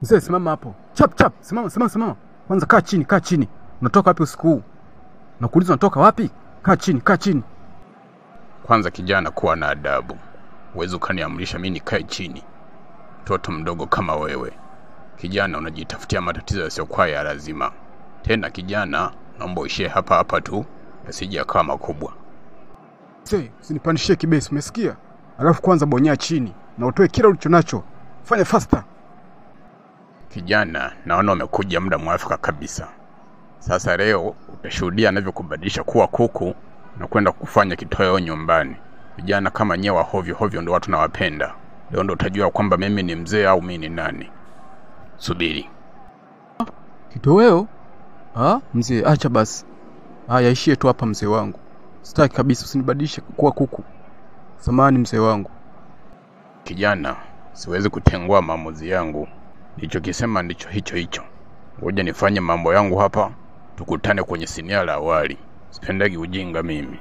Mzee simama hapo. Chap chap, simama. Kwanza kaa chini. Unatoka wapi usiku huu? Nakuuliza unatoka wapi? Kaa chini. Kwanza kijana, kuwa na adabu. Uwezo kaniamrisha mimi nikae chini. Mtoto mdogo kama wewe. Kijana, unajitafutia matatizo yasiyokuwa ya lazima. Tena kijana, naomba uishie hapa tu, yasije yakawa makubwa. Mzee, usinipandishie kibesi, umesikia? Alafu kwanza bonya chini na utoe kila ulichonacho. Fanya faster. Kijana, naona umekuja muda mwafaka kabisa. Sasa leo utashuhudia anavyokubadilisha kuwa kuku na kwenda kufanya kitoweo nyumbani. Vijana kama nyewe hovyo ndio watu nawapenda. Leo ndo utajua kwamba mimi ni mzee au mimi ni nani. Subiri. Kitoweo? Mzee, acha basi. Yaishie tu hapa mzee wangu. Sitaki kabisa usinibadilishe kuwa kuku. Samahani mzee wangu. Kijana, siwezi kutengua maamuzi yangu. Nilichokisema ndicho hicho. Ngoja nifanye mambo yangu hapa, tukutane kwenye sinia la awali. Sipendagi ujinga mimi.